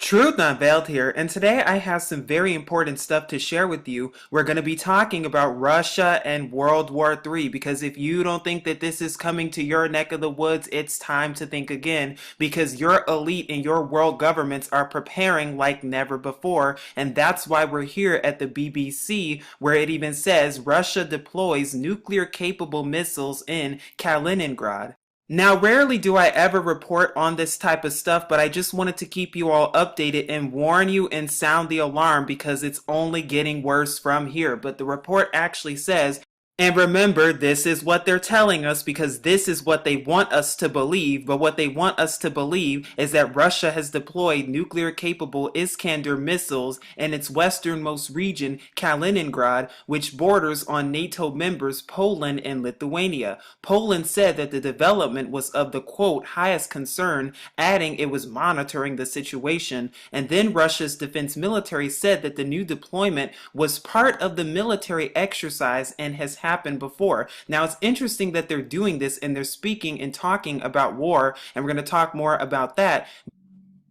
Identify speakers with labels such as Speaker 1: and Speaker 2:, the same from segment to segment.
Speaker 1: Truth Unveiled here, and today I have some very important stuff to share with you. We're going to be talking about Russia and World War III because if you don't think that this is coming to your neck of the woods, it's time to think again because your elite and your world governments are preparing like never before, and that's why we're here at the BBC where it even says Russia deploys nuclear-capable missiles in Kaliningrad. Now, rarely do I ever report on this type of stuff, but I just wanted to keep you all updated and warn you and sound the alarm because it's only getting worse from here. But the report actually says, and remember, this is what they're telling us because this is what they want us to believe. But what they want us to believe is that Russia has deployed nuclear-capable Iskander missiles in its westernmost region, Kaliningrad, which borders on NATO members Poland and Lithuania. Poland said that the development was of the, quote, highest concern, adding it was monitoring the situation. And then Russia's defense military said that the new deployment was part of the military exercise and has happened before. Now it's interesting that they're doing this and they're speaking and talking about war, and we're going to talk more about that.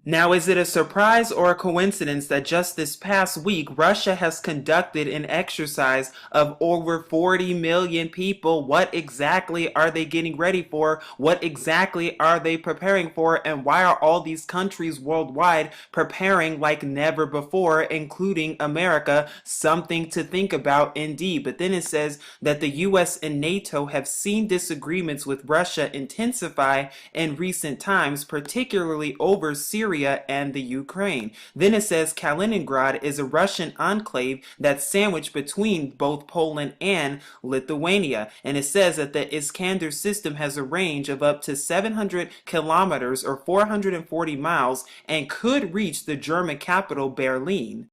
Speaker 1: Now, is it a surprise or a coincidence that just this past week, Russia has conducted an exercise of over 40 million people? What exactly are they getting ready for? What exactly are they preparing for? And why are all these countries worldwide preparing like never before, including America? Something to think about indeed. But then it says that the US and NATO have seen disagreements with Russia intensify in recent times, particularly over Syria and the Ukraine. Then it says Kaliningrad is a Russian enclave that's sandwiched between both Poland and Lithuania. And it says that the Iskander system has a range of up to 700 kilometers or 440 miles and could reach the German capital Berlin.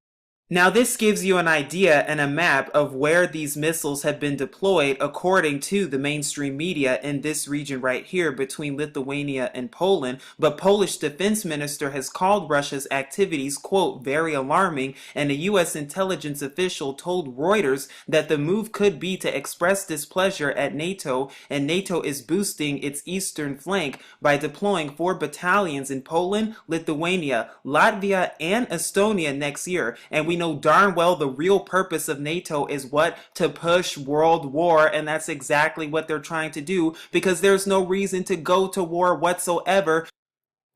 Speaker 1: Now this gives you an idea and a map of where these missiles have been deployed according to the mainstream media in this region right here between Lithuania and Poland. But Polish defense minister has called Russia's activities, quote, very alarming, and a U.S. intelligence official told Reuters that the move could be to express displeasure at NATO, and NATO is boosting its eastern flank by deploying 4 battalions in Poland, Lithuania, Latvia, and Estonia next year. And we know darn well the real purpose of NATO is what? To push world war, and that's exactly what they're trying to do because there's no reason to go to war whatsoever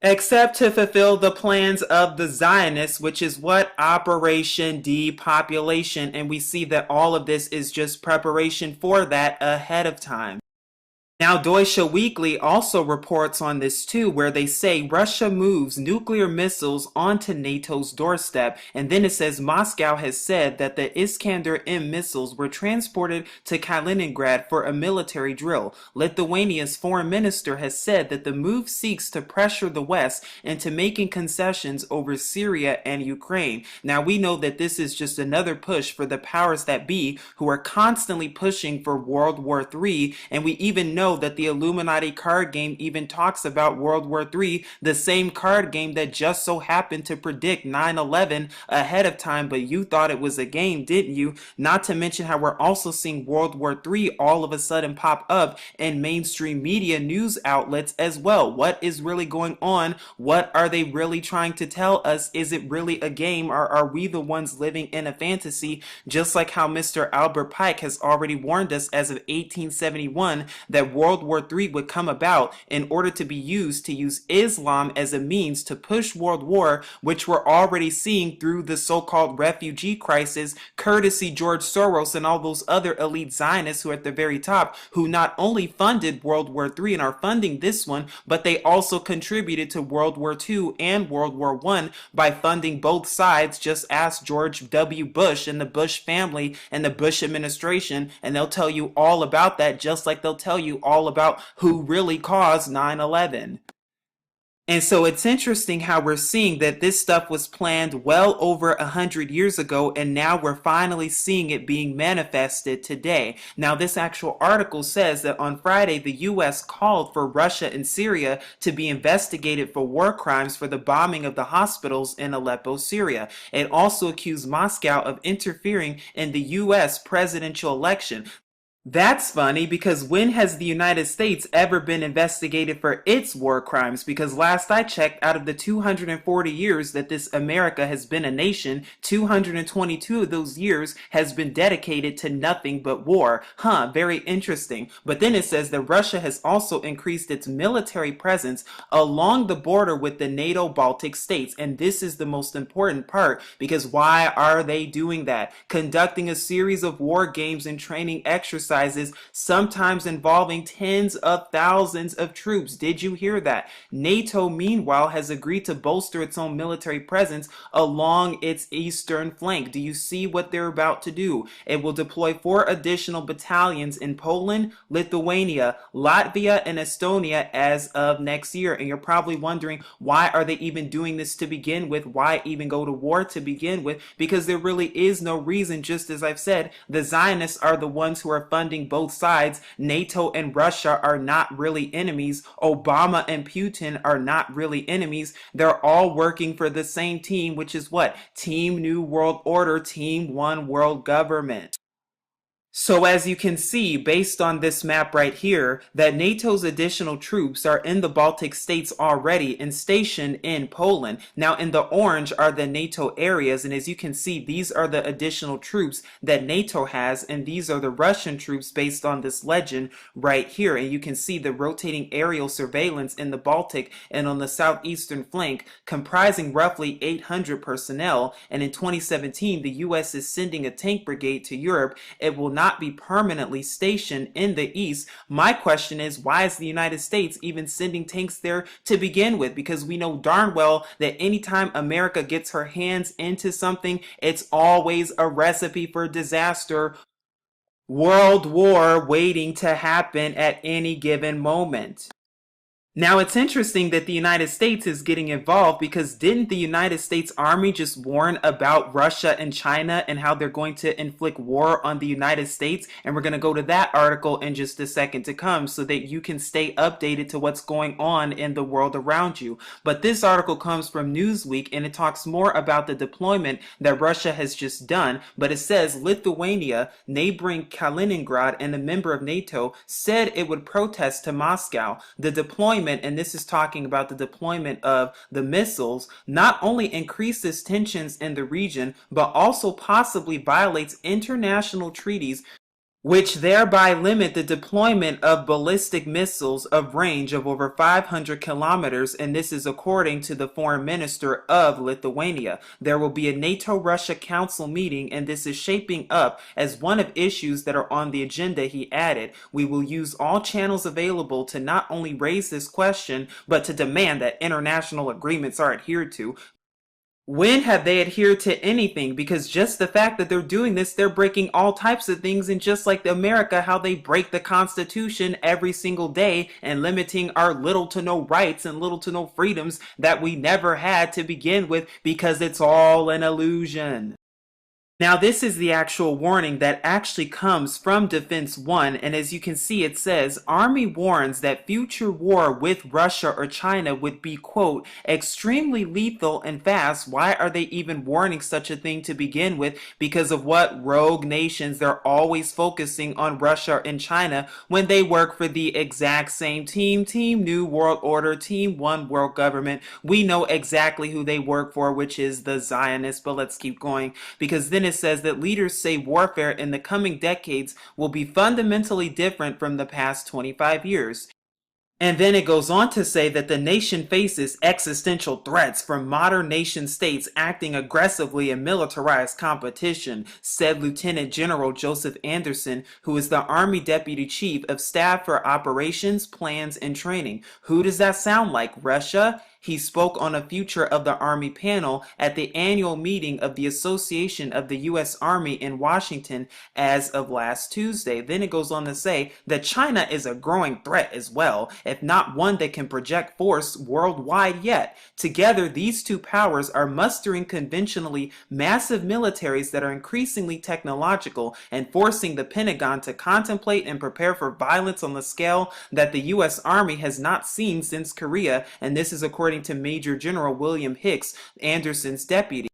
Speaker 1: except to fulfill the plans of the Zionists, which is what? Operation Depopulation. And we see that all of this is just preparation for that ahead of time. Now, Deutsche Weekly also reports on this too, where they say Russia moves nuclear missiles onto NATO's doorstep, and then it says Moscow has said that the Iskander-M missiles were transported to Kaliningrad for a military drill. Lithuania's foreign minister has said that the move seeks to pressure the West into making concessions over Syria and Ukraine. Now, we know that this is just another push for the powers that be who are constantly pushing for World War III, and we even know that the Illuminati card game even talks about World War III, the same card game that just so happened to predict 9/11 ahead of time, but you thought it was a game, didn't you? Not to mention how we're also seeing World War III all of a sudden pop up in mainstream media news outlets as well. What is really going on? What are they really trying to tell us? Is it really a game, or are we the ones living in a fantasy? Just like how Mr. Albert Pike has already warned us as of 1871 that World War III would come about in order to be used to use Islam as a means to push world war, which we're already seeing through the so-called refugee crisis, courtesy George Soros and all those other elite Zionists who are at the very top, who not only funded World War III and are funding this one, but they also contributed to World War II and World War I by funding both sides. Just ask George W. Bush and the Bush family and the Bush administration, and they'll tell you all about that, just like they'll tell you all about who really caused 9/11. And so it's interesting how we're seeing that this stuff was planned well over 100 years ago, and now we're finally seeing it being manifested today. Now, this actual article says that on Friday, the U.S. called for Russia and Syria to be investigated for war crimes for the bombing of the hospitals in Aleppo, Syria. It also accused Moscow of interfering in the U.S. presidential election. That's funny because when has the United States ever been investigated for its war crimes? Because last I checked, out of the 240 years that this America has been a nation, 222 of those years has been dedicated to nothing but war. Huh, very interesting. But then it says that Russia has also increased its military presence along the border with the NATO Baltic states. And this is the most important part because why are they doing that? Conducting a series of war games and training exercises, sometimes involving tens of thousands of troops. Did you hear that? NATO, meanwhile, has agreed to bolster its own military presence along its eastern flank. Do you see what they're about to do? It will deploy 4 additional battalions in Poland, Lithuania, Latvia, and Estonia as of next year. And you're probably wondering, why are they even doing this to begin with? Why even go to war to begin with? Because there really is no reason. Just as I've said, the Zionists are the ones who are funding both sides. NATO and Russia are not really enemies. Obama and Putin are not really enemies. They're all working for the same team, which is what? Team New World Order, Team One World Government. So as you can see, based on this map right here, that NATO's additional troops are in the Baltic states already and stationed in Poland. Now in the orange are the NATO areas, and as you can see, these are the additional troops that NATO has, and these are the Russian troops based on this legend right here. And you can see the rotating aerial surveillance in the Baltic and on the southeastern flank, comprising roughly 800 personnel. And in 2017, the US is sending a tank brigade to Europe. It will not be permanently stationed in the east. My question is, why is the United States even sending tanks there to begin with? Because we know darn well that anytime America gets her hands into something, it's always a recipe for disaster. World war waiting to happen at any given moment. Now, it's interesting that the United States is getting involved because didn't the United States Army just warn about Russia and China and how they're going to inflict war on the United States? And we're going to go to that article in just a second to come so that you can stay updated to what's going on in the world around you. But this article comes from Newsweek and it talks more about the deployment that Russia has just done. But it says Lithuania, neighboring Kaliningrad and a member of NATO, said it would protest to Moscow. The deployment, and this is talking about the deployment of the missiles, not only increases tensions in the region, but also possibly violates international treaties which thereby limit the deployment of ballistic missiles of range of over 500 kilometers, and this is according to the foreign minister of Lithuania. There will be a NATO-Russia Council meeting, and this is shaping up as one of issues that are on the agenda, he added. We will use all channels available to not only raise this question, but to demand that international agreements are adhered to. When have they adhered to anything? Because just the fact that they're doing this, they're breaking all types of things. And just like America, how they break the Constitution every single day and limiting our little to no rights and little to no freedoms that we never had to begin with, because it's all an illusion. Now, this is the actual warning that actually comes from Defense One, and as you can see, it says, Army warns that future war with Russia or China would be, quote, extremely lethal and fast. Why are they even warning such a thing to begin with? Because of what? Rogue nations. They're always focusing on Russia and China when they work for the exact same team, Team New World Order, Team One World Government. We know exactly who they work for, which is the Zionists, but let's keep going, because then it says that leaders say warfare in the coming decades will be fundamentally different from the past 25 years. And then it goes on to say that the nation faces existential threats from modern nation states acting aggressively in militarized competition, said Lieutenant General Joseph Anderson, who is the Army Deputy Chief of Staff for Operations, Plans, and Training. Who does that sound like? Russia? He spoke on a future of the Army panel at the annual meeting of the Association of the U.S. Army in Washington as of last Tuesday. Then it goes on to say that China is a growing threat as well, if not one that can project force worldwide yet. Together, these two powers are mustering conventionally massive militaries that are increasingly technological and forcing the Pentagon to contemplate and prepare for violence on the scale that the U.S. Army has not seen since Korea, and this is according to Major General William Hicks, Anderson's deputy.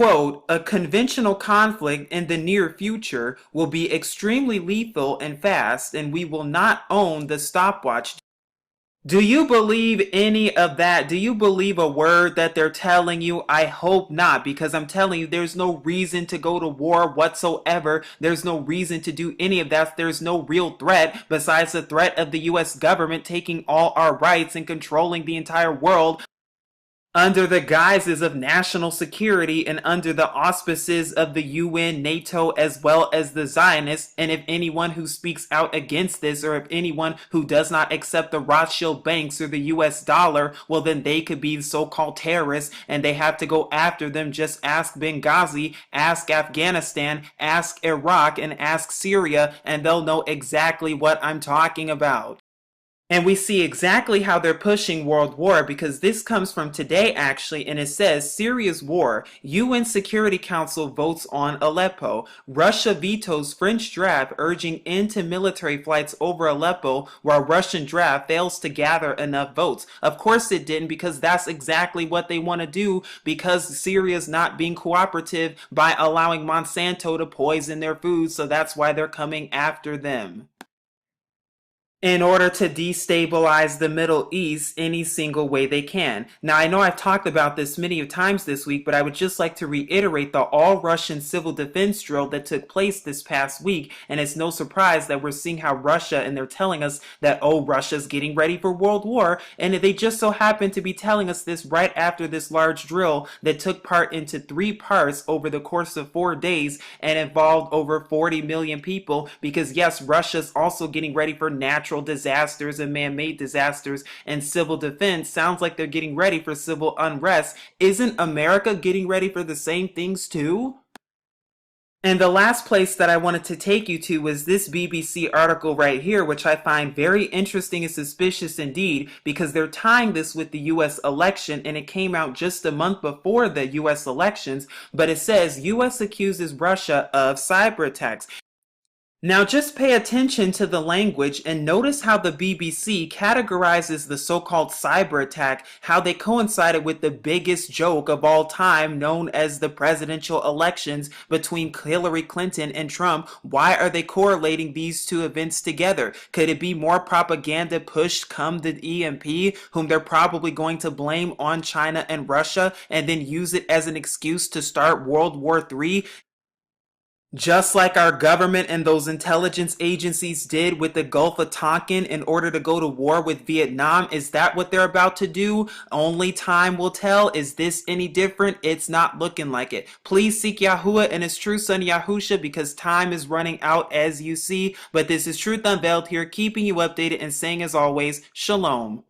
Speaker 1: quote, a conventional conflict in the near future will be extremely lethal and fast, and we will not own the stopwatch. Do you believe any of that? Do you believe a word that they're telling you? I hope not, because I'm telling you, there's no reason to go to war whatsoever. There's no reason to do any of that. There's no real threat besides the threat of the US government taking all our rights and controlling the entire world under the guises of national security and under the auspices of the UN, NATO, as well as the Zionists. And if anyone who speaks out against this, or if anyone who does not accept the Rothschild banks or the US dollar, well, then they could be so-called terrorists and they have to go after them. Just ask Benghazi, ask Afghanistan, ask Iraq, and ask Syria, and they'll know exactly what I'm talking about. And we see exactly how they're pushing world war, because this comes from today actually, and it says Syria's war. UN Security Council votes on Aleppo. Russia vetoes French draft urging end to military flights over Aleppo, while Russian draft fails to gather enough votes. Of course it didn't, because that's exactly what they want to do, because Syria's not being cooperative by allowing Monsanto to poison their food, so that's why they're coming after them in order to destabilize the Middle East any single way they can. Now, I know I've talked about this many times this week, but I would just like to reiterate the all-Russian civil defense drill that took place this past week, and it's no surprise that we're seeing how Russia, and they're telling us that, oh, Russia's getting ready for World War, and they just so happen to be telling us this right after this large drill that took part into 3 parts over the course of 4 days and involved over 40 million people, because yes, Russia's also getting ready for natural disasters and man-made disasters, and civil defense sounds like they're getting ready for civil unrest. Isn't America getting ready for the same things too? And the last place that I wanted to take you to was this BBC article right here, which I find very interesting and suspicious indeed, because they're tying this with the US election, and it came out just a month before the US elections, but it says US accuses Russia of cyber attacks. Now just pay attention to the language and notice how the BBC categorizes the so-called cyber attack, how they coincided with the biggest joke of all time known as the presidential elections between Hillary Clinton and Trump. Why are they correlating these two events together? Could it be more propaganda pushed come the EMP, whom they're probably going to blame on China and Russia and then use it as an excuse to start World War III? Just like our government and those intelligence agencies did with the Gulf of Tonkin in order to go to war with Vietnam. Is that what they're about to do? Only time will tell. Is this any different? It's not looking like it. Please seek Yahuwah and his true son Yahusha, because time is running out as you see. But this is Truth Unveiled here, keeping you updated and saying as always, Shalom.